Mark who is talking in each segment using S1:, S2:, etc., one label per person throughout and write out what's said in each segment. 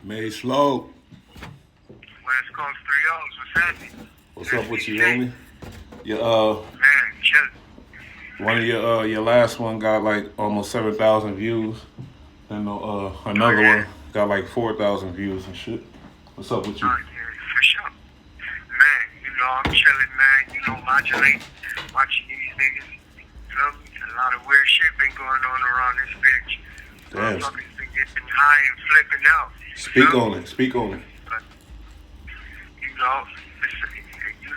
S1: Made slow.
S2: Westcoast 3-0s, what's happening?
S1: What's up with you, homie? Your
S2: Man, chillin'.
S1: one of your last one got like almost 7,000 views, and another one got like 4,000 views and shit. What's up with you?
S2: Oh, yeah, for sure. Man, I'm chillin', man. Modulating, watching these niggas. Feel me? A lot of weird shit been going on around this bitch.
S1: Damn.
S2: Motherfuckers been getting high and flipping out.
S1: Speak on it. Speak on it.
S2: But,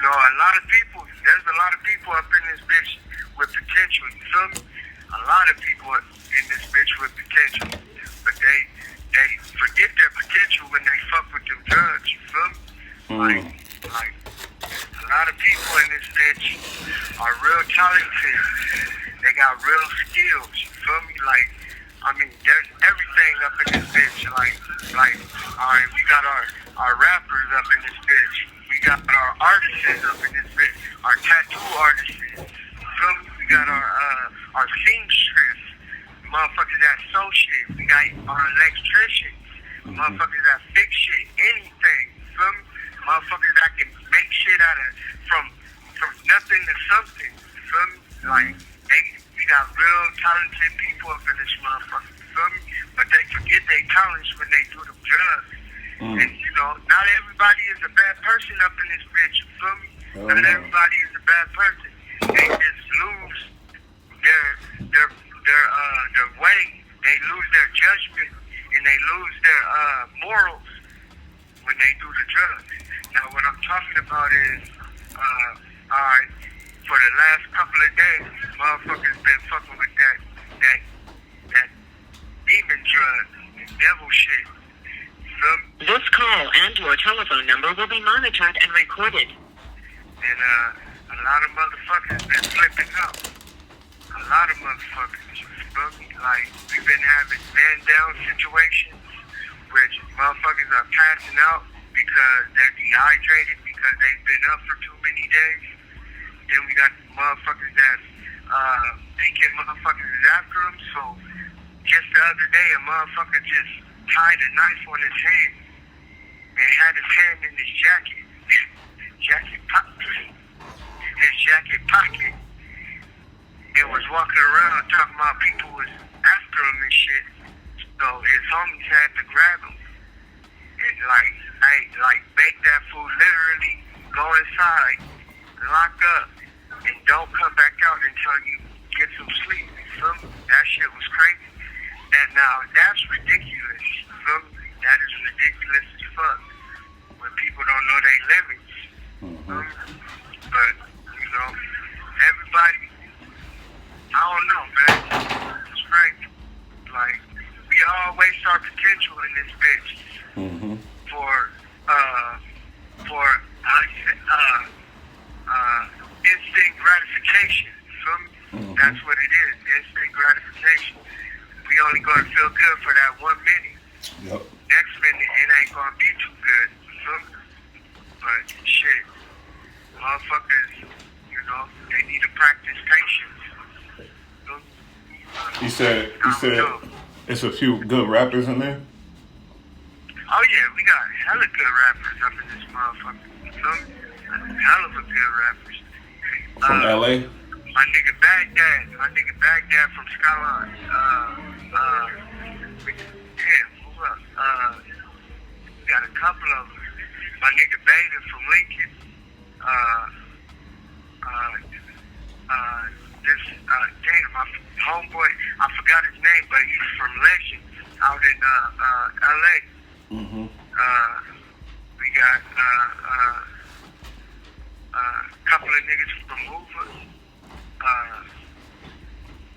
S2: a lot of people, there's a lot of people up in this bitch with potential, you feel me? A lot of people in this bitch with potential. But they forget their potential when they fuck with them drugs, you feel me? Like, a lot of people in this bitch are real talented. They got real skills, you feel me? Like, there's everything up in this bitch. Like, alright, we got our rappers up in this bitch. We got our artists up in this bitch. Our tattoo artists. You feel me? We got our seamstress. Motherfuckers that sew shit. We got our electricians. Motherfuckers that fix shit. Anything. You feel me? Motherfuckers that can make shit out of from nothing to something. You feel me? Like, we got real talented people up in this motherfucker, you feel me? But they forget their talents when they do the drugs. And, not everybody is a bad person up in this bitch, you feel me? Not everybody is a bad person. They just lose their way, they lose their judgment, and they lose their morals when they do the drugs. Now, what I'm talking about is, alright, for the last couple of days, motherfuckers been fucking with that demon drug, devil shit.
S3: This call and your telephone number will be monitored and recorded.
S2: And a lot of motherfuckers been flipping out. A lot of motherfuckers, you feel me? Like, we've been having man-down situations which motherfuckers are passing out because they're dehydrated because they've been up for too many days. Then we got motherfuckers that's thinking motherfuckers is after them. So just the other day, a motherfucker just tied a knife on his hand and had his hand in his jacket pocket, and was walking around talking about people was after him and shit. So his homies had to grab him and make that fool literally go inside, lock up, and don't come back out until you get some sleep. You feel me? That shit was crazy. That's ridiculous. You feel me? That is ridiculous as fuck. When people don't know their limits. But, everybody, I don't know, man. It's crazy. Like, we all waste our potential in this bitch for instant gratification. You feel me? That's what it is. Instant gratification. We only gonna feel good for that 1 minute.
S1: Yep.
S2: Next minute, it ain't gonna be too good. You feel me? But shit, motherfuckers, they need to practice patience.
S1: He said it's a few good rappers in there.
S2: Oh yeah, we got hella good rappers up in this motherfucker. You feel me? Hell of a good rappers.
S1: From LA?
S2: My nigga Baghdad from Skyline. Who else? We got a couple of them. My nigga Baden from Lincoln. My homeboy, I forgot his name, but he's from Legend out in LA. We got a couple of niggas from Hoover.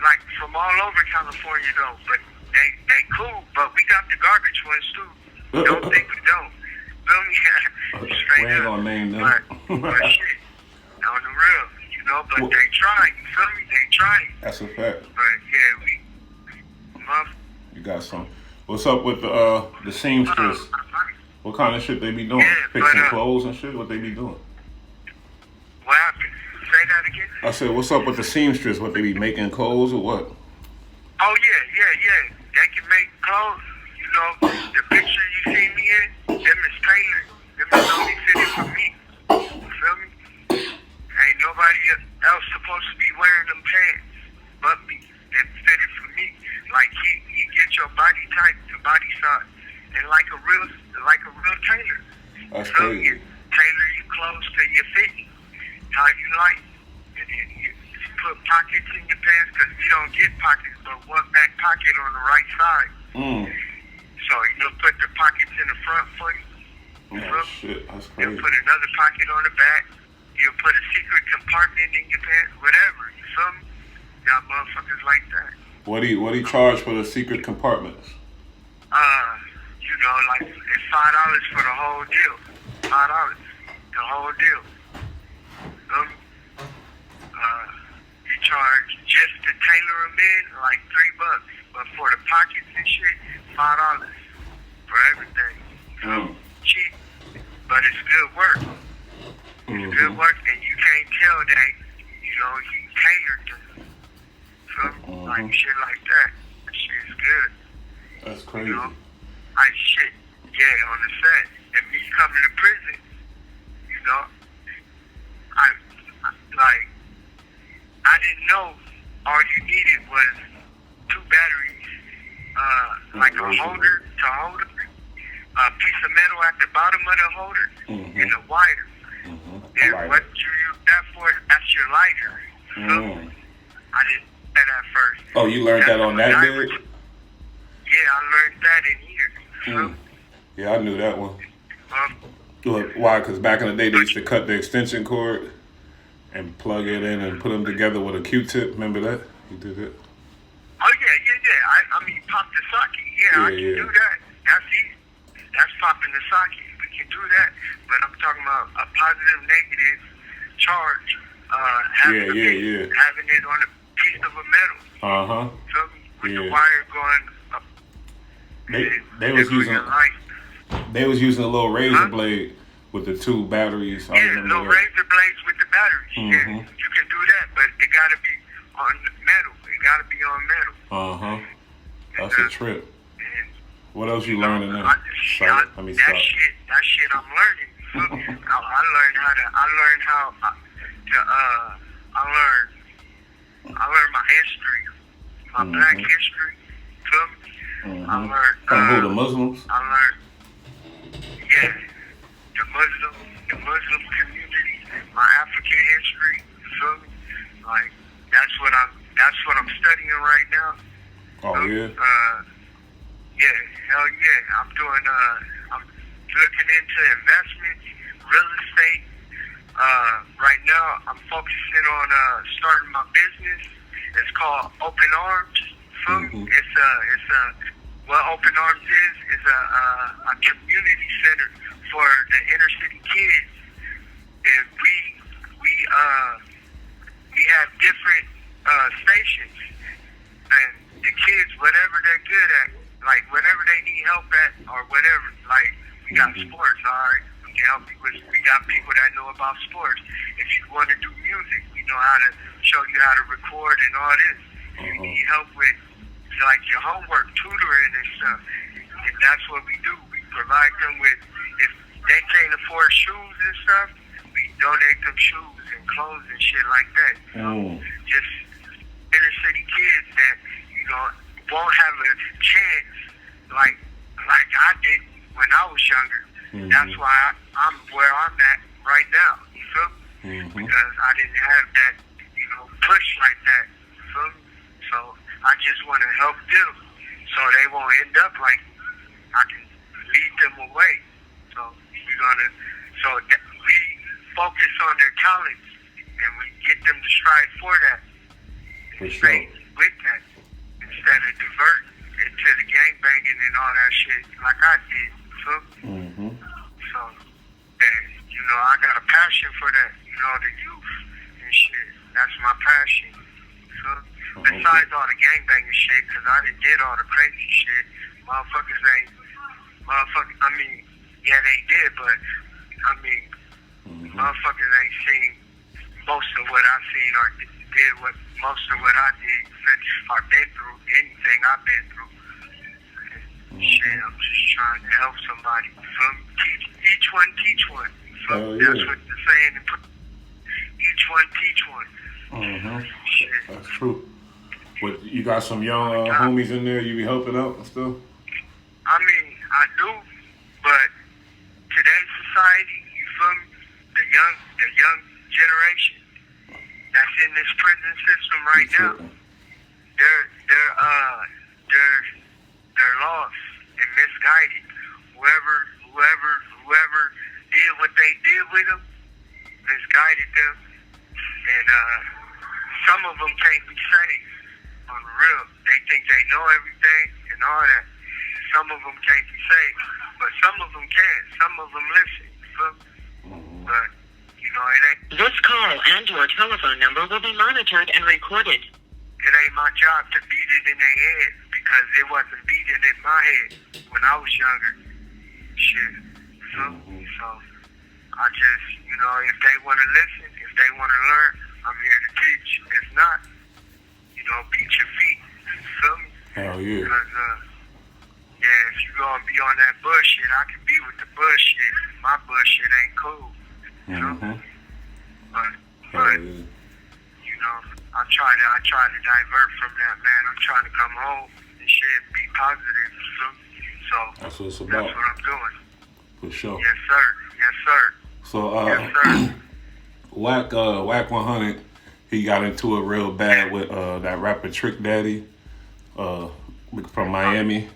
S2: Like from all over California though, but they cool, but we got the garbage ones too. Don't think we don't. Feel me? Straight
S1: we ain't
S2: up.
S1: gonna name them.
S2: But shit, on the real, but they trying, you feel me? They trying.
S1: That's a fact.
S2: But yeah,
S1: you got some. What's up with the seamstress? What kind of shit they be doing? Fixing clothes and shit? What they be doing?
S2: What happened? Say that again?
S1: I said, what's up with the seamstress? What they be making clothes or what?
S2: Oh yeah. They can make clothes. The picture you see me and like a real tailor.
S1: That's
S2: So
S1: crazy.
S2: you tailor your clothes to your fitting, how you like. And then you put pockets in your pants, because we don't get pockets, but one back pocket on the right side. So you'll put the pockets in the front for you.
S1: Oh shit, that's crazy.
S2: You'll put another pocket on the back. You'll put a secret compartment in your pants, whatever. Some got motherfuckers like that.
S1: What do you charge for the secret compartments?
S2: You know, like it's $5 for the whole deal. $5, the whole deal. You charge just to tailor them in like $3, but for the pockets and shit, $5 for everything. So cheap, but it's good work. It's good work, and you can't tell that you tailored to like shit like that. That shit is good.
S1: That's crazy.
S2: You know, on the set, and me coming to prison, you know, I didn't know all you needed was 2 batteries, like a holder to hold it, a piece of metal at the bottom of the holder, and a wire. And what you use that for, that's your lighter. So I didn't know that at first.
S1: Oh, you learned that on that day?
S2: Yeah, I learned that in here.
S1: Yeah, I knew that one. Look, why? Because back in the day, they used to cut the extension cord and plug it in and put them together with a Q-tip. Remember that? You did it?
S2: Oh, yeah. I mean, pop the socket. Yeah, I can do that. That's easy. That's popping the socket. We can do that. But I'm talking about a positive, negative charge. Having it on a piece of a metal. With the wire going up.
S1: They was using a little razor blade with the 2 batteries.
S2: Little razor blades with the batteries. Yeah, you can do that, but it gotta be on metal. It gotta be on metal.
S1: That's a trip.
S2: And,
S1: what else you learning there?
S2: That shit I'm learning. I learned my history, my black history. I learned
S1: the Muslims?
S2: I learned the Muslim community, my African history. Like that's what I'm studying right now.
S1: Oh yeah.
S2: Hell yeah. I'm looking into investments, real estate. Right now I'm focusing on starting my business. It's called Open Arms. What Open Arms is a community center for the inner city kids, and we have different stations, and the kids, whatever they're good at, like whatever they need help at or whatever, like we got sports, alright, we can help you with. We got people that know about sports. If you want to do music, we know how to show you how to record and all this. You need help with like your homework, tutoring and stuff, and that's what we do. We provide them with, if they can't afford shoes and stuff, we donate them shoes and clothes and shit like that. Just inner city kids that won't have a chance like I did when I was younger. That's why I'm where I'm at right now. You feel me? Because I didn't have that push like that. You feel me? So I just want to help them so they won't end up like I can lead them away. So we focus on their talents and we get them to strive for that.
S1: For sure.
S2: With that, instead of diverting into the gangbanging and all that shit like I did. So, I got a passion for that, the youth and shit. That's my passion. So, besides all the gangbanging shit, because I done did all the crazy shit, they did, but, motherfuckers ain't seen most of what I've seen or did most of what I did, or been through anything I've been through. Shit, I'm just trying to help somebody. Each one teach one. That's what the saying. Each one teach one. Shit.
S1: That's true. But you got some young homies in there you be helping out and stuff?
S2: I do, but today's society, you feel me? The young generation that's in this prison system right now, they're lost and misguided. Whoever did what they did with them, misguided them, and some of them can't be saved on the real. They think they know everything and all that. Some of them can't be saved, but some of them can. Some of them listen. But you know, it ain't.
S3: This call and your telephone number will be monitored and recorded.
S2: It ain't my job to beat it in their head because it wasn't beating in my head when I was younger. Shit. So I just, you know, if they want to listen, if they want to learn, I'm here to teach. If not, you know, beat your feet. You feel me?
S1: Hell yeah.
S2: Because, yeah, if you gonna be on that bullshit, I can be with the bullshit. My bullshit ain't cool. You know? But you know, I try to divert from that, man. I'm trying to come home and shit, be positive. So
S1: that's what it's about.
S2: That's what I'm doing.
S1: For sure.
S2: Yes, sir. Yes, sir.
S1: So,
S2: yes, sir.
S1: Wack 100, he got into it real bad with that rapper Trick Daddy from Miami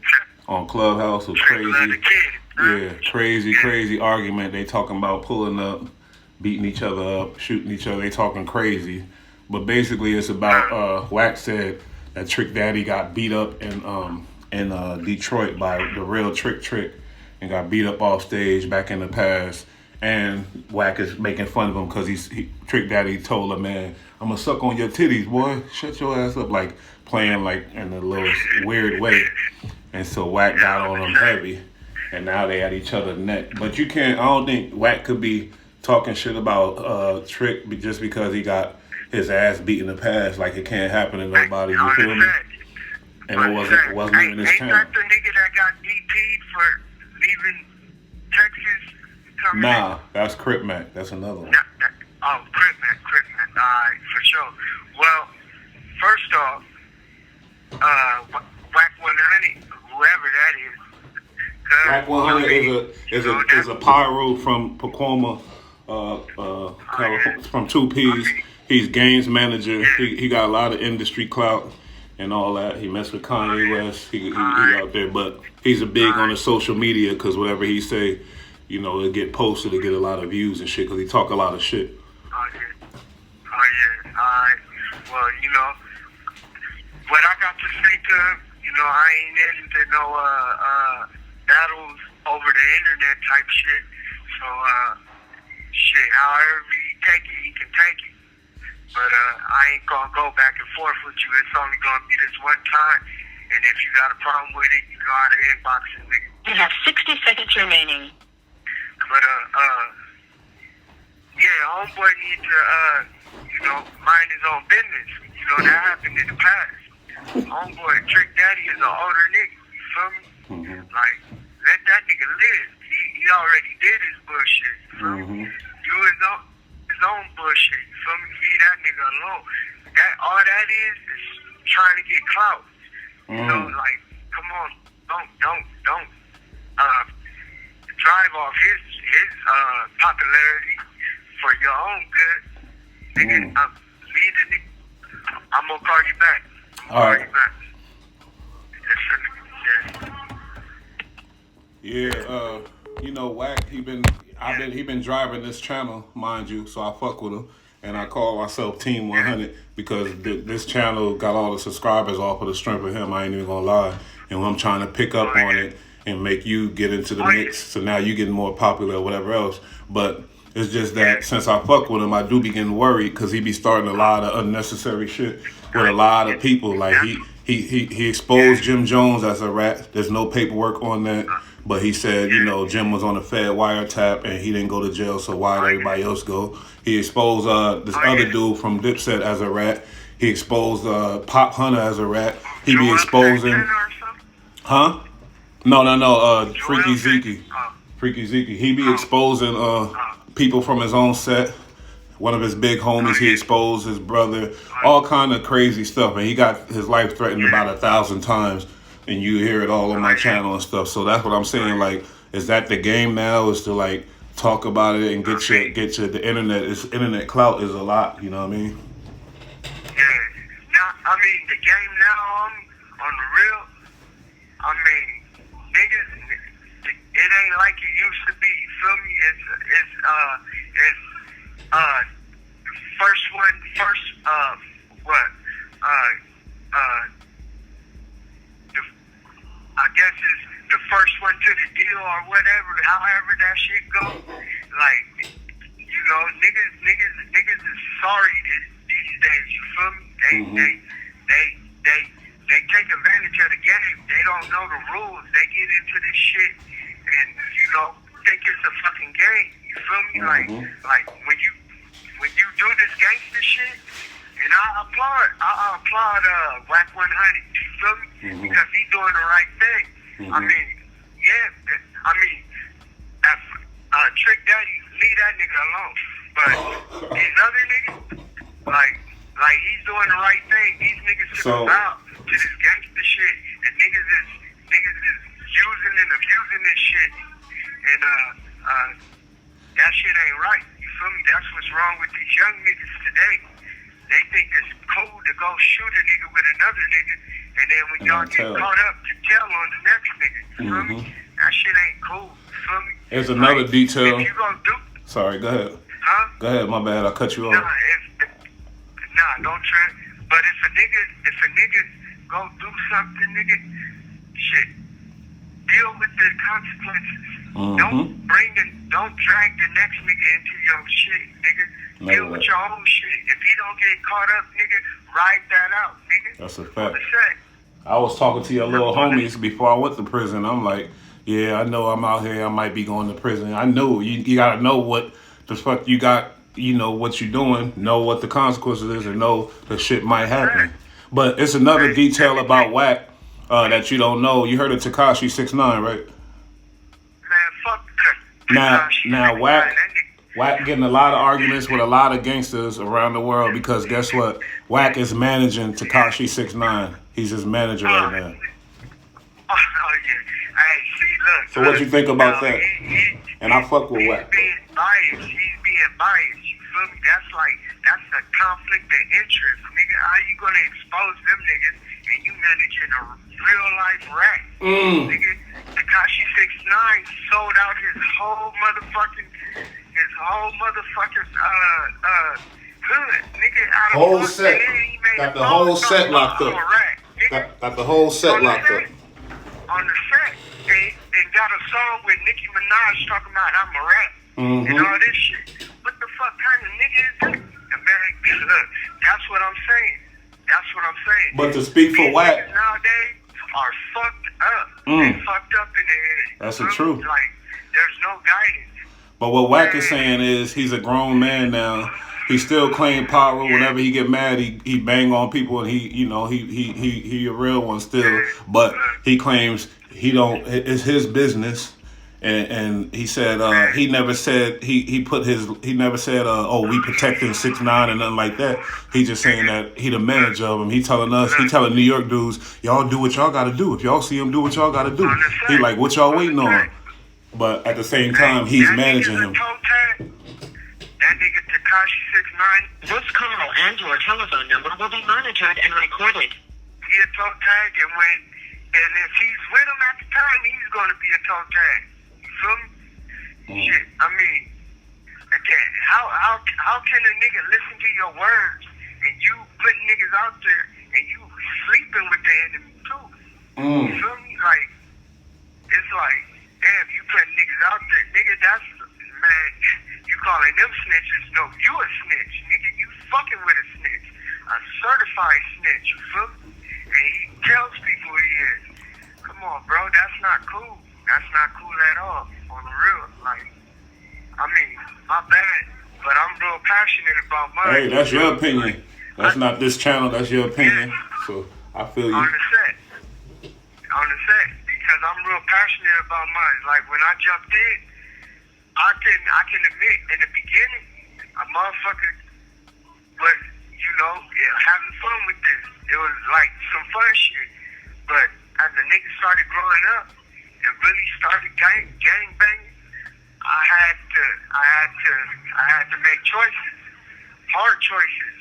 S1: on Clubhouse. It was crazy. Yeah, crazy argument. They talking about pulling up, beating each other up, shooting each other. They talking crazy. But basically it's about, Wack said that Trick Daddy got beat up in Detroit by the real Trick and got beat up off stage back in the past. And Wack is making fun of him because Trick Daddy told him, man, I'm gonna suck on your titties, boy. Shut your ass up, like playing like in a little weird way. And so Wack got on him heavy, and now they at each other's neck. But you can't. I don't think Wack could be talking shit about Trick just because he got his ass beat in the past. Like it can't happen to nobody. You feel me? And it wasn't even his channel.
S2: Ain't that the nigga that got DP'd for leaving Texas?
S1: Nah, that's Crip Mac. That's another one.
S2: Crip Mac. Alright, for sure. Well, first off, Wack 100, whoever that is.
S1: Wack 100 is a pyro from Pacoima, from 2Ps. He's games manager. He got a lot of industry clout and all that. He messed with Kanye West. He out there, but he's a big on the social media because whatever he say, you know, it'll get posted, it'll get a lot of views and shit because he talk a lot of shit.
S2: Oh yeah. Alright. Well, you know, what I got to say to him, you know, I ain't into no battles over the internet type shit. So, shit, however he take it, he can take it. But I ain't gonna go back and forth with you. It's only gonna be this one time. And if you got a problem with it, you go out of inbox and nigga.
S3: You have 60 seconds remaining.
S2: But yeah, homeboy need to you know, mind his own business. You know, that happened in the past. Homeboy Trick Daddy is an older nigga, you feel me? Like, let that nigga live. He already did his bullshit, you feel me? Do his own bullshit, you feel me? Leave that nigga alone. All that is trying to get clout. You know, like, come on, don't drive off his popularity for your own good. Nigga, leave the nigga. I'm gonna call you back.
S1: All right.
S2: Yeah,
S1: you know, Wack, he been driving this channel, mind you, so I fuck with him. And I call myself Team 100 because this channel got all the subscribers off of the strength of him. I ain't even gonna lie. And I'm trying to pick up on it and make you get into the mix. So now you getting more popular or whatever else. But it's just that since I fuck with him, I do begin worried because he be starting a lot of unnecessary shit with a lot of people. Like he exposed Jim Jones as a rat. There's no paperwork on that. But he said, you know, Jim was on a Fed wiretap and he didn't go to jail, so why did everybody else go? He exposed this other dude from Dipset as a rat. He exposed Pop Hunter as a rat. He be exposing... Huh? No. Freaky Zeke. He be exposing people from his own set. One of his big homies, he exposed his brother. All kind of crazy stuff. And he got his life threatened about 1,000 times and you hear it all on my channel and stuff. So that's what I'm saying. Like, is that the game now? Is to like talk about it and get your the internet. It's internet clout is a lot. You know what I mean?
S2: Yeah. Now, I mean, the game now on the real. I mean, niggas, it ain't like it used to be. You feel me? It's I guess it's the first one to the deal or whatever. However that shit go, like, you know, niggas is sorry these days. You feel me? They take advantage of the game. They don't know the rules. They get into this shit and, you know, think it's a fucking game. You feel me? Like when you do this gangster shit, and I applaud Wack 100. You feel me? Because he doing the right thing. I mean, yeah. I mean, Trick Daddy, leave that nigga alone. But these other niggas, like he's doing the right thing. These niggas should bow to this gangster shit, and niggas is using and abusing this shit, and that shit ain't right. You feel me? That's what's wrong with these young niggas today. They think it's cool to go shoot a nigga with another nigga, and then when y'all get caught up, to tell on the next nigga. You feel me? That shit ain't cool. You feel me?
S1: There's another detail.
S2: If you gonna do,
S1: sorry, go ahead.
S2: huh?
S1: Go ahead, my bad. I cut you off.
S2: Nah, don't trip. But if a nigga go do something, nigga, shit, deal with the consequences. Don't drag the next nigga into your shit, nigga. Deal with your own shit. If he don't get caught up, nigga, ride that out, nigga.
S1: That's a fact.
S2: What
S1: I was talking to your little homies before I went to prison. I'm like, yeah, I know I'm out here. I might be going to prison. I know you got to know what the fuck you got, you know, what you're doing, know what the consequences is, and know the shit might happen. But it's another detail about Wack that you don't know. You heard of Tekashi 6ix9ine, right?
S2: Man, fuck Tekashi.
S1: Now Wack getting a lot of arguments with a lot of gangsters around the world because guess what? Wack is managing Tekashi 6ix9ine. He's his manager right now.
S2: Oh, yeah. Hey, see, look.
S1: So what you think about that? And I fuck with Wack.
S2: He's being biased. You feel me? That's a conflict of interest, nigga. How you gonna expose them niggas and you managing a real life rat? Nigga, Tekashi 6ix9ine sold out his whole motherfucking hood, nigga. Out of
S1: Whole set. Got the whole set locked up. Got the whole set locked up.
S2: On the set, and got a song with Nicki Minaj talking about I'm a rat and all this shit. What the fuck kind of nigga is that? Look, that's what I'm saying.
S1: But to speak for Wack,
S2: nowadays are fucked up. They fucked up in the head.
S1: That's the truth.
S2: Like, there's no guidance.
S1: But what Wack is saying is he's a grown man now. He still claim power. Whenever he get mad, he bang on people, and he a real one still. But he claims he don't. It's his business, and he said he never said he never said oh we protecting 6ix9ine and nothing like that. He just saying that he the manager of him. He telling New York dudes, y'all do what y'all got to do. If y'all see him, do what y'all got to do. He like, what y'all waiting on? But at the same time, he's managing him.
S2: That nigga Tekashi 6ix9ine.
S3: This call and your telephone number will be monitored and recorded.
S2: He a toe tag, and if he's with him at the time, he's gonna be a toe tag. You feel me? Shit, I mean, again, how can a nigga listen to your words and you putting niggas out there and you sleeping with the enemy too? You feel me? Like, it's like, damn, you putting niggas out there, nigga. That's, man, you calling them snitches? No, you a snitch, nigga. You fucking with a snitch, a certified snitch. You feel me? And he tells people he is. Come on, bro. That's not cool. That's not cool at all. On the real, like, I mean, my bad, but I'm real passionate about mine.
S1: Hey, that's your opinion. That's not this channel. That's your opinion. So I feel you.
S2: On the set, because I'm real passionate about mine. Like when I jumped in, I can admit in the beginning, a motherfucker was, having fun with this. It was like some fun shit. But as the niggas started growing up and really started gang banging, I had to make choices, hard choices.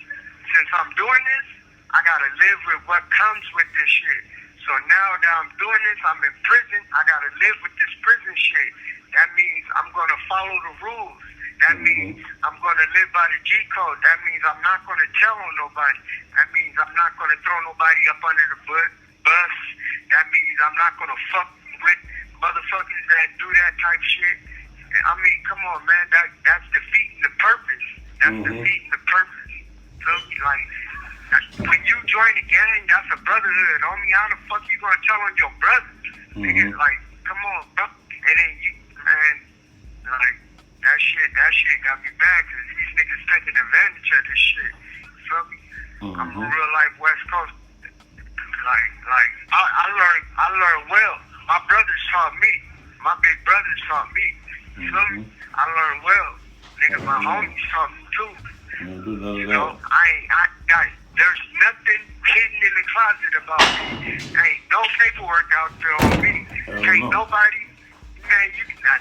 S2: Since I'm doing this, I gotta live with what comes with this shit. So now that I'm doing this, I'm in prison. I gotta live with this prison shit. That means I'm gonna follow the rules. That means I'm gonna live by the G code. That means I'm not gonna tell on nobody. That means I'm not gonna throw nobody up under the bus. That means I'm not gonna fuck with motherfuckers that do that type shit. I mean, come on, man. That's defeating the purpose. That's defeating the purpose. So, like, when you join a gang, that's a brotherhood. Homie, how the fuck you gonna tell on your brother? Nigga, like, come on, bro. And then you, man, like, that shit got me mad because these niggas taking advantage of this shit. You feel me? I'm a real life West Coast. Like, I learned well. My brothers taught me. My big brothers taught me. You feel me? I learned well. Nigga, my homies taught me too. You know, there's nothing hidden in the closet about me. Ain't no paperwork out there on me. Ain't nobody, man,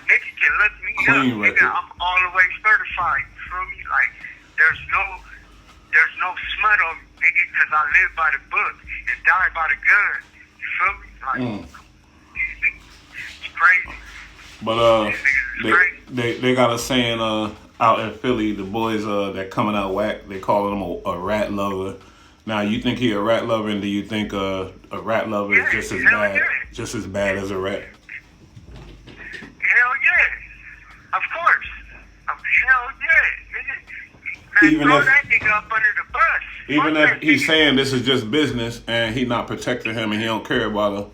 S2: nigga can look me up. Nigga, I'm all the way certified. You feel me? Like, there's no smut on me, nigga, because I live by the book and die by the gun. You feel me? Like, it's crazy.
S1: But they got a saying out in Philly, the boys that coming out Wack, they call him a rat lover. Now, you think he a rat lover, and do you think a rat lover is just as bad as a rat?
S2: Hell yeah, of course. Hell yeah, nigga. Man,
S1: Even
S2: throw
S1: if
S2: that nigga up under the bus.
S1: Even if he's saying this is just business and he not protecting him and he don't care about him,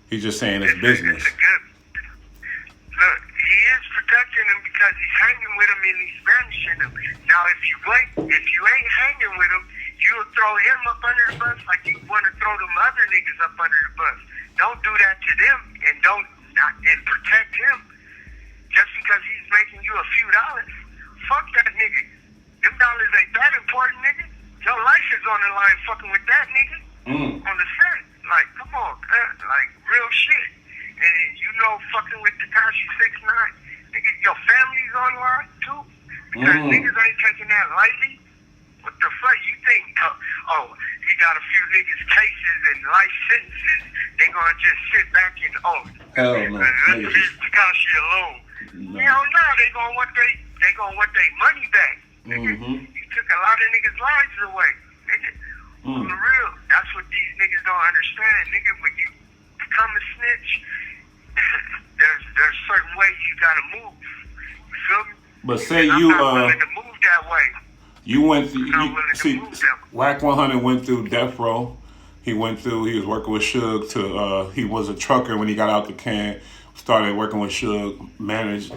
S1: he's just saying it's business.
S2: Look, he is protecting him because he's hanging with him and he's banishing him. Now, if you ain't hanging with him, you'll throw him up under the bus like you want to throw them other niggas up under the bus. Don't do that to them and and protect him just because he's making you a few dollars. Fuck that nigga. Them dollars ain't that important, nigga. Your life is on the line fucking with that nigga on the set. Like, come on, man. Like, real shit. And you know, fucking with Tekashi 6ix9ine, nigga, your family's on the line too. Because niggas ain't taking that lightly. What the fuck you think? He got a few niggas cases and life sentences. They gonna just sit back and let's leave Tekashi alone. No. Hell no, they gonna want they money back. Nigga, you took a lot of niggas' lives away. Nigga, on the real, that's what these niggas don't understand. Nigga, when you become a snitch, there's certain ways you gotta move. You feel me?
S1: But say
S2: I'm
S1: you
S2: not willing to move that way.
S1: You went through, Wack 100 went through death row. He was working with Suge he was a trucker when he got out the can, started working with Suge, managed,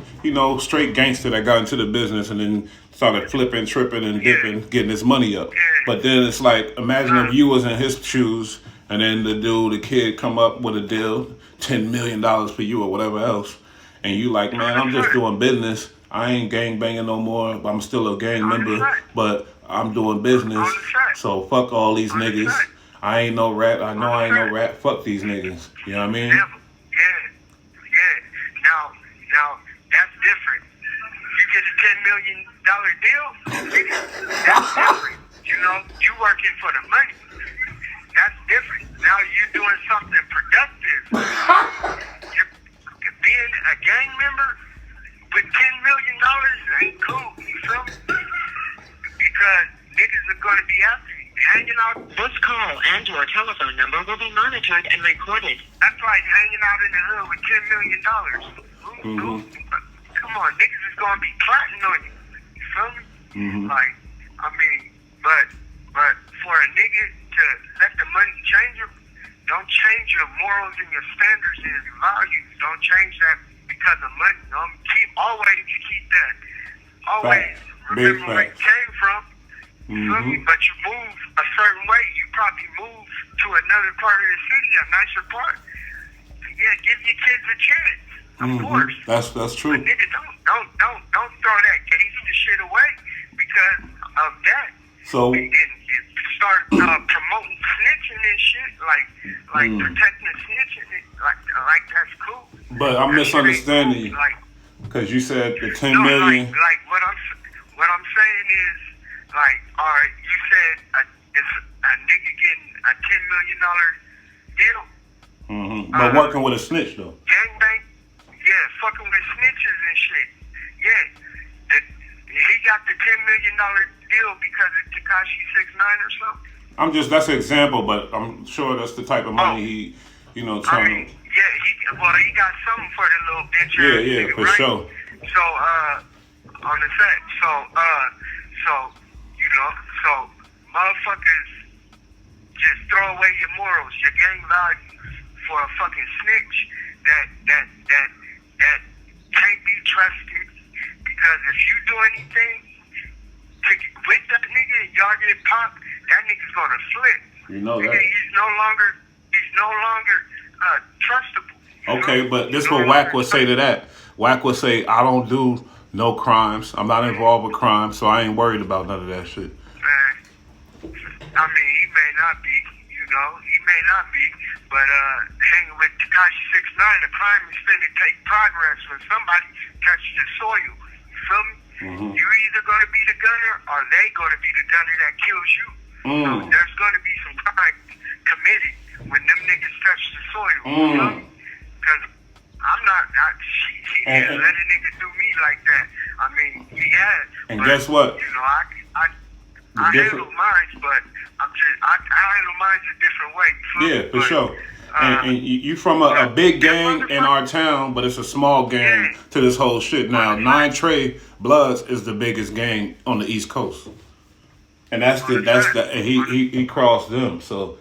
S1: straight gangster that got into the business and then started flipping, tripping, and dipping, getting his money up. But then it's like, imagine if you was in his shoes and then the kid come up with a deal, $10 million for you or whatever else. And you like, man, I'm just doing business. I ain't gang banging no more. I'm still a gang member, but I'm doing business. So fuck all these niggas. I ain't no rat. I know I ain't no rat. Fuck these niggas. You know what I mean?
S2: Yeah. Now that's different. You get a $10 million deal, that's different. You working for the money. That's different. Now you're doing something productive. You're being a gang member with $10 million ain't cool, you feel me? Because niggas are going to be after you, hanging out.
S3: This call and your telephone number will be monitored and recorded.
S2: That's like hanging out in the hood with $10 million. Come on, niggas is going to be plotting on you, you feel me? Like, I mean, but for a nigga to let the money change him, don't change your morals and your standards and your values. Don't change that because of money. Always keep that. Always remember where you came from. You feel me? But you move a certain way. You probably move to another part of the city, a nicer part. Yeah, give your kids a chance. Of course.
S1: That's true.
S2: But nigga, don't throw that gangster shit away because of that.
S1: So
S2: and start promoting snitching and shit, like protecting the snitch that's cool.
S1: But I'm misunderstanding you.
S2: Like,
S1: because you said the 10
S2: no,
S1: million.
S2: like what I'm saying is, like, all right, you said it's a nigga getting a $10 million deal.
S1: Mm-hmm. But working with a snitch though.
S2: Gangbang, yeah, fucking with snitches and shit. Yeah, he got the $10 million deal because of Tekashi 6ix9ine or something.
S1: That's an example, but I'm sure that's the type of money he, trying to.
S2: Yeah, he got something for the little bitch.
S1: Yeah,
S2: nigga,
S1: for
S2: right?
S1: sure.
S2: So, on the set, so motherfuckers just throw away your morals, your gang values for a fucking snitch that can't be trusted, because if you do anything with that nigga and y'all get popped, that nigga's gonna flip.
S1: You know that.
S2: He's no longer trustable.
S1: Okay, but this is what Wack would say to that. Wack would say, I don't do no crimes. I'm not involved with crime, so I ain't worried about none of that shit.
S2: Man, I mean, he may not be, but hanging with Tekashi 6ix9ine, the crime is finna take progress when somebody touches the soil. You feel me?
S1: Mm-hmm.
S2: You either gonna be the gunner or they gonna be the gunner that kills you. So there's gonna be some crime committed when them niggas touch the soil. You feel me? Because I'm not let a nigga do me like that. I mean,
S1: and guess what?
S2: You know, I handle mine, but I handle mine a different way.
S1: Yeah, for sure. And you from a big gang in our town, but it's a small gang to this whole shit. Now, 9 Trey Bloods is the biggest gang on the East Coast, and he crossed them. So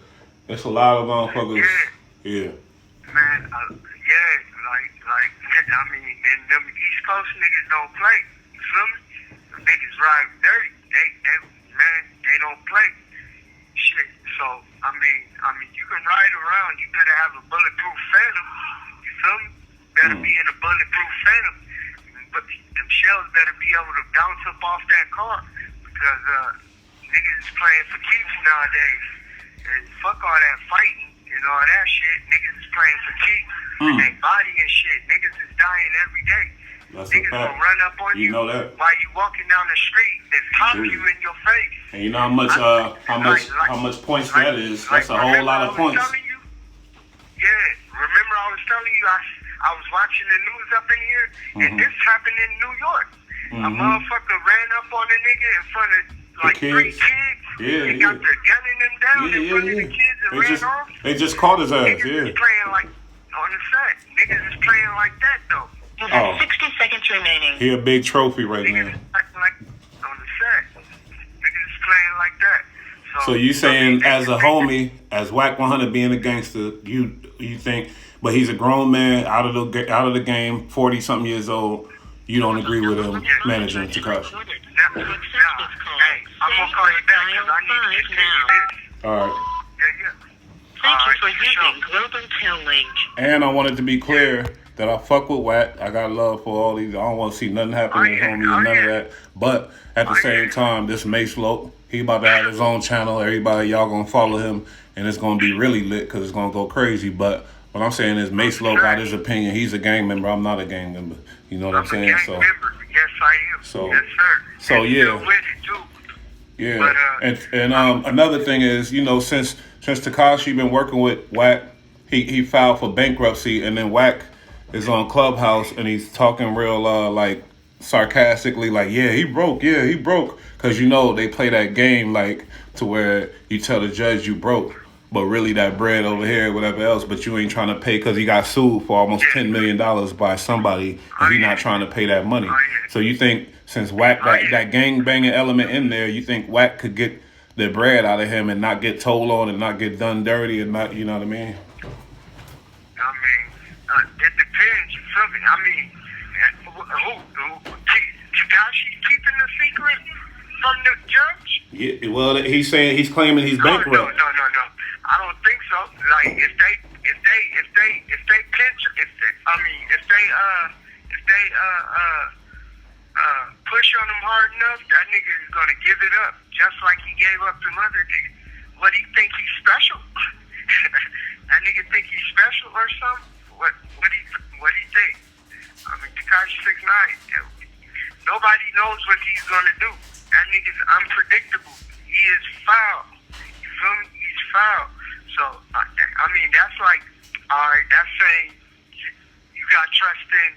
S1: it's a lot of motherfuckers. Yeah.
S2: Man, I mean, and them East Coast niggas don't play. You feel me? The niggas ride dirty. They don't play. Shit. So, I mean, you can ride around. You better have a bulletproof Phantom. You feel me? Better be in a bulletproof Phantom. But them shells better be able to bounce up off that car, because niggas is playing for keeps nowadays. And fuck all that fighting and all that shit. Niggas is playing for keeps. They body and shit. Niggas is dying every day.
S1: That's
S2: niggas gonna run up on you
S1: know that.
S2: while you walking down the street and pop you in your face.
S1: And you know how much points that is. That's a whole lot of points.
S2: Remember I was telling you I was watching the news up in here, and this happened in New York. A motherfucker ran up on a nigga in front of like 3 kids. They got their gunning them down in front of the kids and ran off.
S1: They just caught his ass.
S2: Niggas is playing like on the set. Niggas is playing like that though.
S3: You have 60 seconds remaining.
S1: He a big trophy right now.
S2: Like on the set. Niggas is playing like that.
S1: So you saying as a homie, as Wack 100 being a gangster, you think, but he's a grown man out of the game, 40 something years old. You don't agree with him managing Tekashi?
S2: Hey, I'm gonna call you back because I need to get this.
S1: All right.
S3: Thank you for using Global Tel Link.
S1: And I wanted to be clear that I fuck with Wack. I got love for all these. I don't want to see nothing happen to homie or none of that. But at the same time, this Mace Loc, he about to have his own channel. Everybody, y'all gonna follow him, and it's gonna be really lit because it's gonna go crazy. But what I'm saying is Mace Loc got his opinion. He's a gang member. I'm not a gang member. You know what I'm saying?
S2: So yes, I am.
S1: So
S2: yes, sir.
S1: So
S2: and
S1: yeah.
S2: With it too.
S1: Yeah.
S2: But,
S1: and another thing is, since Tekashi been working with Wack, he filed for bankruptcy, and then Wack is on Clubhouse and he's talking real like sarcastically, like he broke, because they play that game like to where you tell the judge you broke, but really that bread over here, whatever else, but you ain't trying to pay because he got sued for almost $10 million by somebody, and he not trying to pay that money. So you think since Wack that gang banging element in there, you think Wack could get the bread out of him and not get told on and not get done dirty and not, you know what I mean?
S2: It depends, you feel me? I mean, Tekashi keeping the secret from the judge?
S1: Yeah, well, he's claiming he's bankrupt.
S2: No. I don't think so. Like if they push on him hard enough, that nigga is gonna give it up, just like he gave up them other niggas. What, do you think he's special? That nigga think he's special or something? What do you think? I mean, Tekashi 6ix9ine. Nobody knows what he's gonna do. That nigga's unpredictable. He is foul. You feel me? He's foul. So I mean, that's like, all right. That's saying you got trust in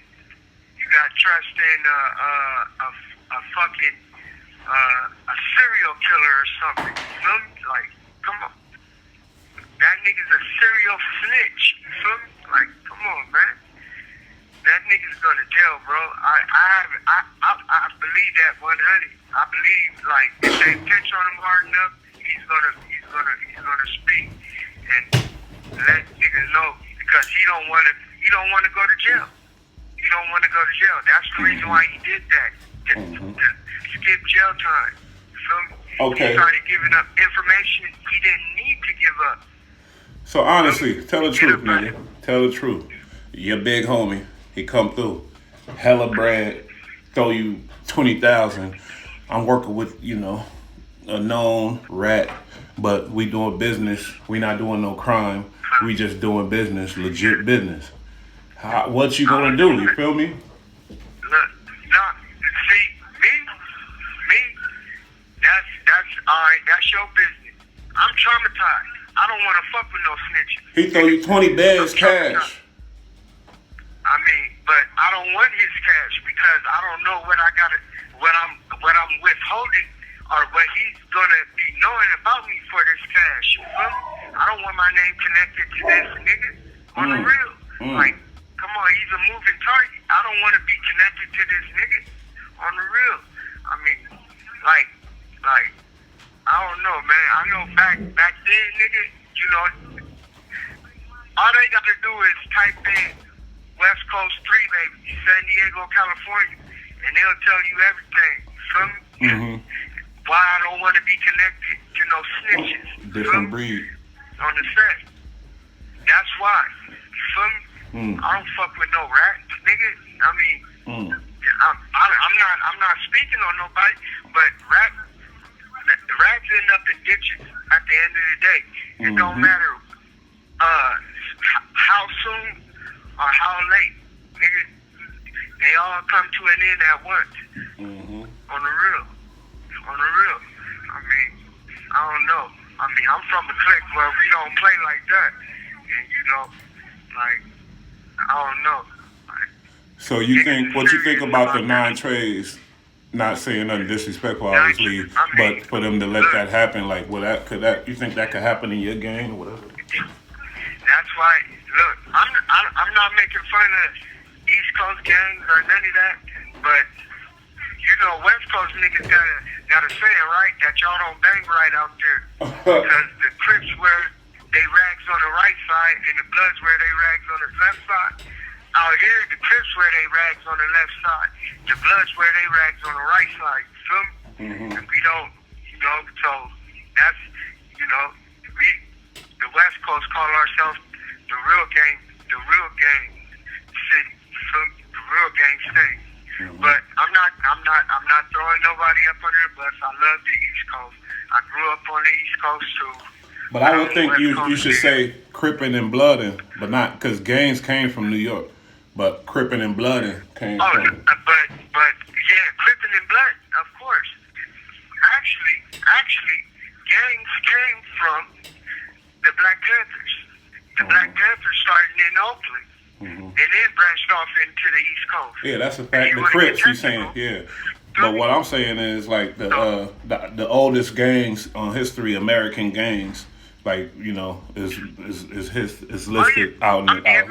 S2: a fucking a serial killer or something. You feel me? Like, come on. That nigga's a serial snitch. You feel me? Like, come on, man. That nigga's going to jail, bro. I believe that 100. I believe, like, if they pinch on him hard enough, he's gonna speak and let niggas know, because he don't want to go to jail. He don't want to go to jail. That's the reason why he did that. To skip jail time. You feel me?
S1: Okay.
S2: He started giving up information he didn't need to give up.
S1: So honestly, tell the truth, nigga. Tell the truth. Your big homie, he come through, hella bread, throw you 20,000. I'm working with, you know, a known rat, but we doing business. We not doing no crime. We just doing business, legit business. What you gonna do? You feel me?
S2: Look, no, see, me, that's all right. That's your business. I'm traumatized. I don't want to fuck with no snitches.
S1: He throw you 20 bags cash.
S2: I mean, but I don't want his cash because I don't know what I'm withholding or what he's gonna be knowing about me for this cash. You feel me? I don't want my name connected to this nigga. On the real, like, come on, he's a moving target. I don't want to be connected to this nigga. On the real, I mean, like, I don't know, man. I know back then, nigga, you know, all they got to do is type in Westcoast 3, baby, San Diego, California, and they'll tell you everything. Feel me?
S1: Mm-hmm.
S2: Why I don't want to be connected to no snitches.
S1: Different breed.
S2: On the set. That's why. You feel me? I don't fuck with no rats, nigga. I mean, I'm not speaking on nobody, but rats end up in ditches at the end of the day. It don't matter how soon or how late, nigga. They all come to an end at once. On the real. I mean, I don't know. I mean, I'm from a clique where we don't play like that. And, you know, like, I don't know. Like,
S1: so what you think about the 9 trays? Not saying nothing disrespectful, obviously, but for them to let that happen, like, you think that could happen in your game or whatever?
S2: That's why, look, I'm not making fun of East Coast gangs or none of that, but, you know, West Coast niggas got a saying, right, that y'all don't bang right out there. Because the Crips wear they rags on the right side and the Bloods wear they rags on the left side. Out here, the Crips wear they rags on the left side. The Bloods wear they rags on the right side. You feel me? And we don't, you know, so that's, you know, the West Coast call ourselves the real gang city. You feel me? The real gang state. But I'm not throwing nobody up under the bus. I love the East Coast. I grew up on the East Coast too.
S1: But I would think you should say Crippin' and Bloodin', but not, because gangs came from New York. But Crippin' and Bloodin' came from...
S2: But yeah, Crippin' and Blood, of course. Actually, gangs came from the Black Panthers. The Black Panthers started in Oakland. And then branched off into the East Coast.
S1: Yeah, that's a fact. The Crips, he's saying, yeah. But what I'm saying is, like, the oldest gangs on history, American gangs, like, you know, is listed out here.
S2: Yeah, it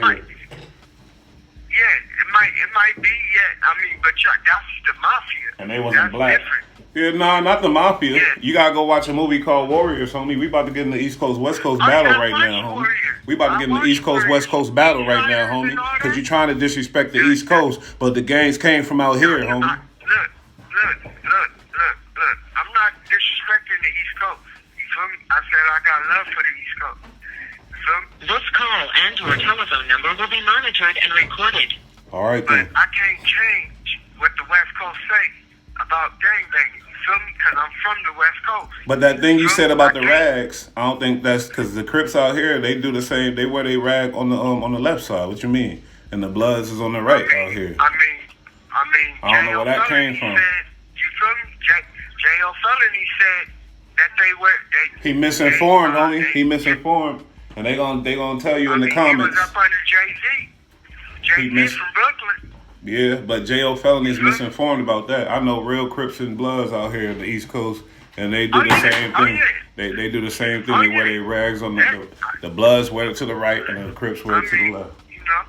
S2: might be, yeah. I mean, but that's the mafia.
S1: And they wasn't black.
S2: Different.
S1: Yeah, nah, not the mafia.
S2: Yeah.
S1: You gotta go watch a movie called Warriors, homie. We about to get in the East Coast West Coast battle right now, homie. We about to get in the East Coast West Coast battle right now, homie. Because you're trying to disrespect the East Coast, but the gangs came from out here, homie.
S2: Look. I'm not disrespecting the East Coast. You feel me? I said I got love for the East Coast. You feel me?
S3: This call and/or telephone number will be monitored and recorded.
S1: All right,
S2: but
S1: then.
S2: I can't change what the West Coast say about gangbanging. You feel me? Because I'm from the West Coast.
S1: But that thing you
S2: Feel
S1: said
S2: me?
S1: about
S2: I
S1: the
S2: can't-
S1: rags, I don't think that's because the Crips out here, they do the same. They wear their rag on the left side. What you mean? And the Bloods is on the right out here.
S2: I mean,
S1: I don't know where that came from.
S2: Said, you feel me? J.O. Felony said that they were.
S1: He misinformed, homie. He misinformed, and they gonna tell you in the comments.
S2: He was up under Jay-Z. Jay-Z from Brooklyn.
S1: Yeah, but J.O. Felony is misinformed about that. I know real Crips and Bloods out here in the East Coast, and they do the same thing. They do the same thing. They wear their rags on the Bloods wear it to the right, and the Crips wear it to the left.
S2: You know,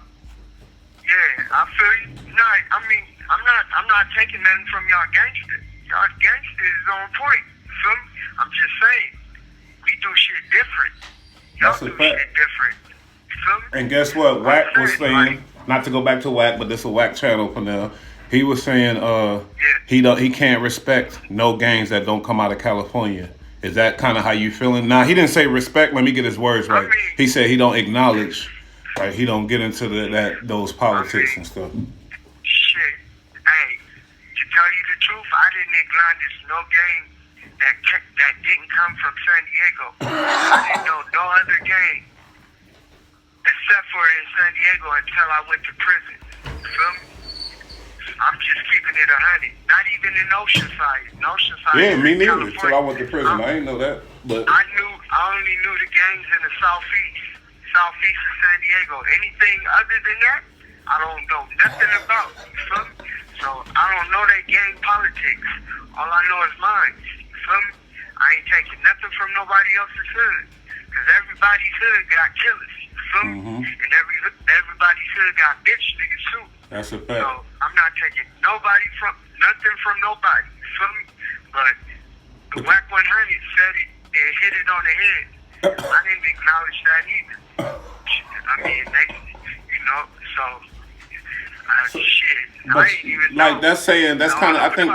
S2: yeah, I feel you. No, I mean, I'm not taking nothing from y'all gangsters. Y'all gangsters is on point. Feel me? I'm just saying, we do shit different. Y'all
S1: That's a
S2: do
S1: fact.
S2: shit different. Feel me?
S1: And guess what? Wack was saying, not to go back to Wack, but this is a Wack channel for now. He was saying he can't respect no gangs that don't come out of California. Is that kind of how you feeling? Nah, he didn't say respect. Let me get his words right. He said he don't acknowledge, right? He don't get into those politics and stuff.
S2: Shit. Hey, to tell you the truth, I didn't acknowledge no gang that didn't come from San Diego. I didn't know no other gang except for in San Diego until I went to prison. Feel me? I'm just keeping it 100. Not even in Oceanside.
S1: Yeah, me neither.
S2: California.
S1: Till I went to prison, I didn't know that. But
S2: I only knew the gangs in the southeast of San Diego. Anything other than that, I don't know nothing about. You feel me? So I don't know that gang politics. All I know is mine. You feel me? I ain't taking nothing from nobody else's hood. Because everybody's hood got killers. You feel me? And everybody's hood got bitch niggas too.
S1: that's a fact.
S2: So I'm not taking nothing from nobody. You feel me? But the Wack 100 said it and hit it on the head. I didn't acknowledge that either. I mean, shit. I ain't even know.
S1: Like that's saying that's kind of I think.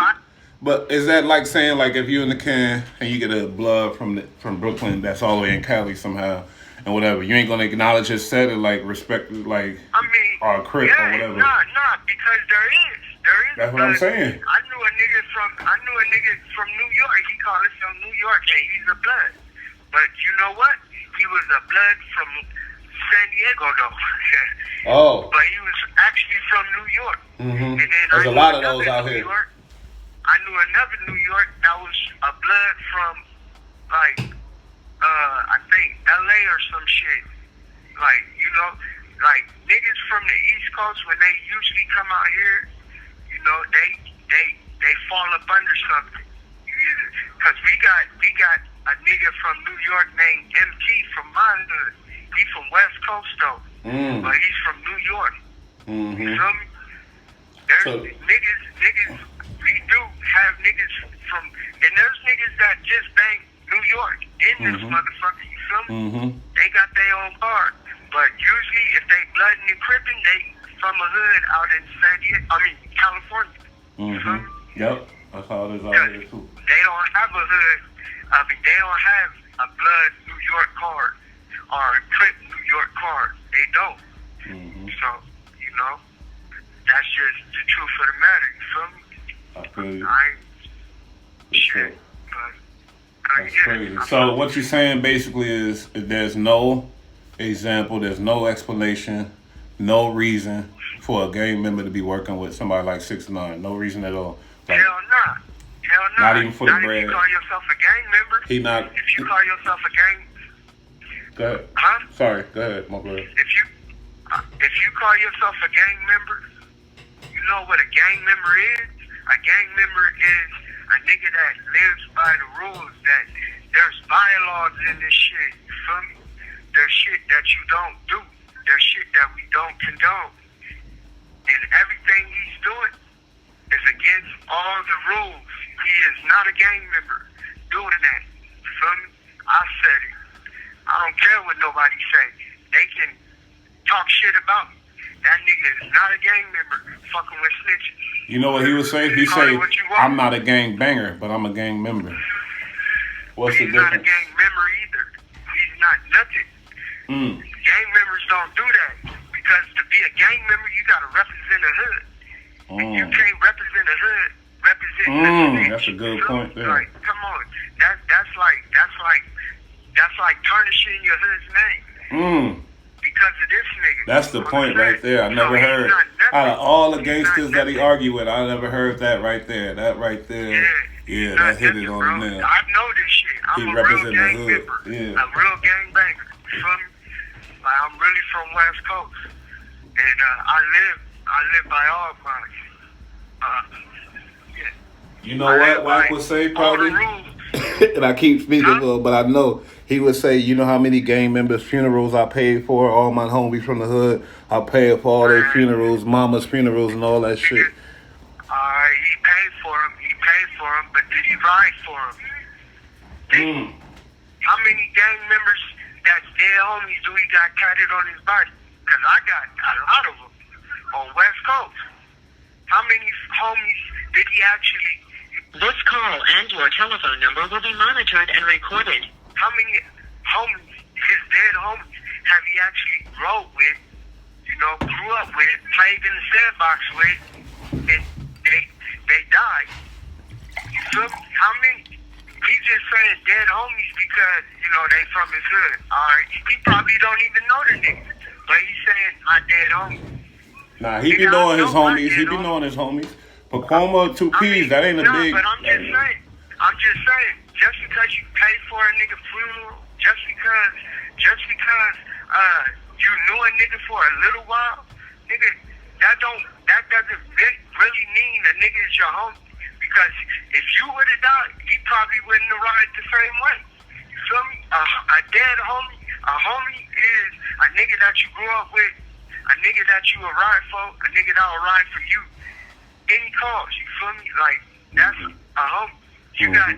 S1: But is that like saying like if you're in the can and you get a blood from Brooklyn that's all the way in Cali somehow and whatever, you ain't gonna acknowledge his set or like respect like or Crip or whatever.
S2: Nah, because there is.
S1: That's what I'm saying.
S2: I knew a nigga from New York. He called himself New York, and he's a blood. But you know what? He was a blood from San Diego, though.
S1: Oh.
S2: But he was actually from New York.
S1: Mm-hmm.
S2: And then
S1: There's a lot of those out here.
S2: I knew another New York that was a blood from, like, I think LA or some shit. Like, you know, like niggas from the East Coast, when they usually come out here, you know, they fall up under something. Cause we got a nigga from New York named MT from my hood. He's from West Coast though, but he's from New York. You feel me? There's niggas. We do have niggas from, and there's niggas that just bang New York in this motherfucker. You feel me? They got their own bar, but usually if they blooding and cripping, they from a hood out in California. You feel me?
S1: Yep, that's how it is out here too.
S2: They don't have a hood. They don't have a blood New York card or a Crip New York card. They don't. So, you know, that's just the truth of the matter. You feel me?
S1: I feel you.
S2: I ain't shit.
S1: That's crazy. So what you're saying basically is there's no example, there's no explanation, no reason for a gang member to be working with somebody like 6ix9ine. No reason at all. Like,
S2: Hell nah.
S1: Not even for the bread.
S2: If you call yourself a gang member. If you call yourself a gang.
S1: Go ahead.
S2: Huh?
S1: Sorry. Go ahead, my brother.
S2: If you call yourself a gang member, you know what a gang member is? A gang member is a nigga that lives by the rules, that there's bylaws in this shit, you feel me? There's shit that you don't do. There's shit that we don't condone. And everything he's doing is against all the rules. He is not a gang member doing that, you feel me? I said it. I don't care what nobody say. They can talk shit about me. That nigga is not a gang member fucking with snitches.
S1: You know what he would say? He say, I'm not a gang banger, but I'm a gang member. What's the difference?
S2: He's not a gang member either. He's not nothing. Gang members don't do that. Because to be a gang member, you got to represent a hood. And you can't represent a hood representing the snitch.
S1: That's a good point there.
S2: Like, come on, that's like tarnishing your hood's name. Because of this nigga.
S1: That's the point right there. I never heard. Out of all the gangsters that he argued with, I never heard that right there. That right there. Yeah, that hit it on the nail.
S2: I know this shit. I'm a real gang member.
S1: Yeah.
S2: A real gang banger. You feel me? Like, I'm really from Westcoast. And I live by all lines. Yeah.
S1: You know what Wack would say probably? And I keep speaking, but I know he would say, you know how many gang members' funerals I paid for? All my homies from the hood, I paid for all their funerals, mama's funerals, and all that shit.
S2: He paid for him, but did he ride for him? How many gang members that's dead homies do he got tatted on his body? Because I got a lot of them on West Coast. How many homies did he actually...
S3: This call and your telephone number will be monitored and recorded.
S2: How many homies, his dead homies, have he actually grew with, grew up with, played in the sandbox with, and they died? You feel me? How many? He's just saying dead homies because, they from his hood. Alright, he probably don't even know the niggas, but he's saying my dead homies.
S1: Nah, he be knowing his homies. He be knowing his homies. Pacoima, 2 P's, that ain't a big...
S2: but I'm just saying, just because you pay for a nigga funeral, just because you knew a nigga for a little while, nigga, that doesn't really mean a nigga is your homie. Because if you would have died, he probably wouldn't have ride the same way. You feel me? A dead homie, a homie is a nigga that you grew up with, a nigga that you will ride for, a nigga that will ride for you. Any cause, you feel me? Like, that's a homie. You got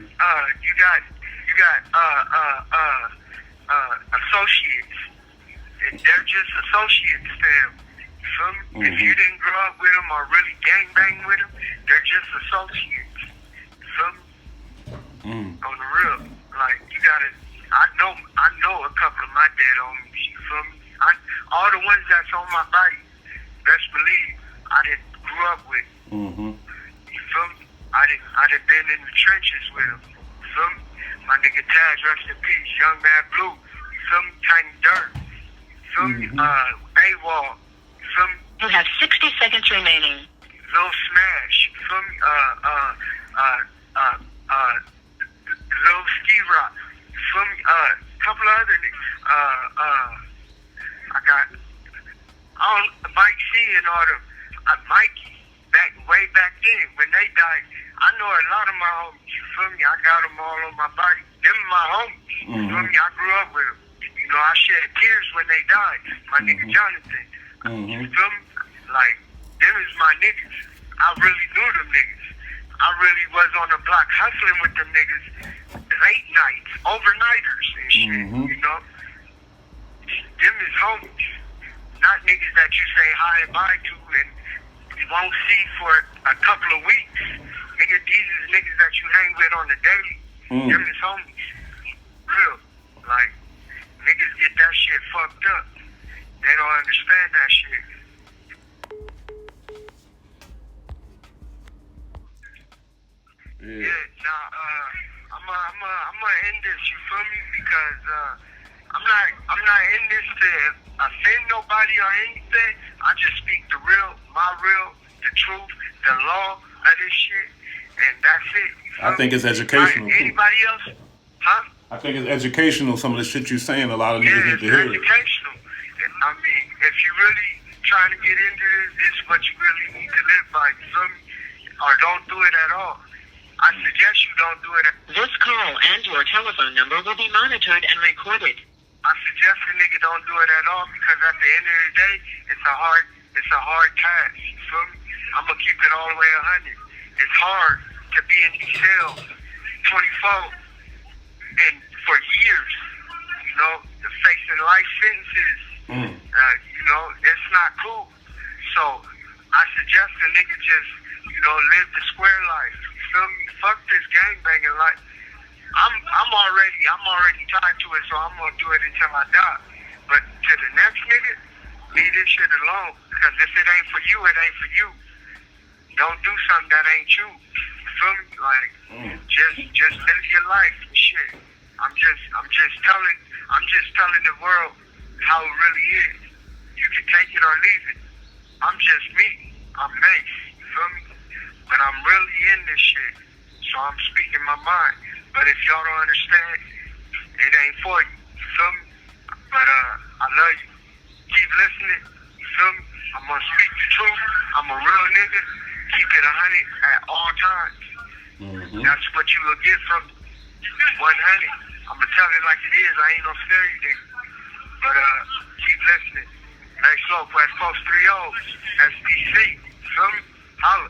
S2: associates. And they're just associates to him. You feel me? If you didn't grow up with them or really gangbang with them, they're just associates. You feel me? On the real. Like, you gotta, I know a couple of my dead homies, you feel me? All the ones that's on my body, best believe, I didn't grew up with. You feel me? I done been in the trenches with him. You feel me? My nigga Taz, rest in peace. Young Man Blue. You feel me? Tiny Dirt. You feel me? AWOL. You feel me?
S3: You have 60 seconds remaining.
S2: Lil Smash. You feel me? Lil Ski Rock. You feel me? Couple of other niggas. I got Mike C and all them. Mikey. Way back then, when they died, I know a lot of my homies, you feel me? I got them all on my body. Them my homies, you feel me? I grew up with them. I shed tears when they died. My nigga Jonathan, you feel me? Like, them is my niggas. I really knew them niggas. I really was on the block hustling with them niggas late nights, overnighters and shit, Them is homies. Not niggas that you say hi and bye to and you won't see for a couple of weeks. Nigga, these is niggas that you hang with on the daily. Them is homies. Real. Like, niggas get that shit fucked up. They don't understand that shit. Yeah, nah, I'ma end this, you feel me? Because I'm not in this to offend nobody or anything. I just speak the real, the truth, the law of this shit, and that's it.
S1: I think it's educational.
S2: Anybody else? Huh?
S1: I think it's educational, some of the shit you're saying. A lot of niggas need to hear it.
S2: Educational. I mean, if you really trying to get into this is what you really need to live by. You feel me? Or don't do it at all. I suggest you don't do it.
S3: This call and your telephone number will be monitored and recorded.
S2: I suggest a nigga don't do it at all because at the end of the day, it's a hard task. You feel me? I'm gonna keep it all the way 100. It's hard to be in these cells 24 and for years, to facing life sentences. It's not cool. So I suggest a nigga just, live the square life. You feel me? Fuck this gangbanging life. I'm already tied to it, so I'm gonna do it until I die. But to the next nigga, leave this shit alone. Because if it ain't for you, it ain't for you. Don't do something that ain't you. feel me? Like, just live your life and shit. I'm just telling the world how it really is. You can take it or leave it. I'm just me. I'm Mace. You feel me? But I'm really in this shit. So I'm speaking my mind. But if y'all don't understand, it ain't for you. You feel me? But I love you. Keep listening. You feel me? I'm gonna speak the truth. I'm a real nigga. Keep it 100 at all times. That's what you will get from me. 100. I'm gonna tell it like it is. I ain't no scary nigga. But keep listening. Next up, Westcoast 3 O's, SPC. Feel me? Holla.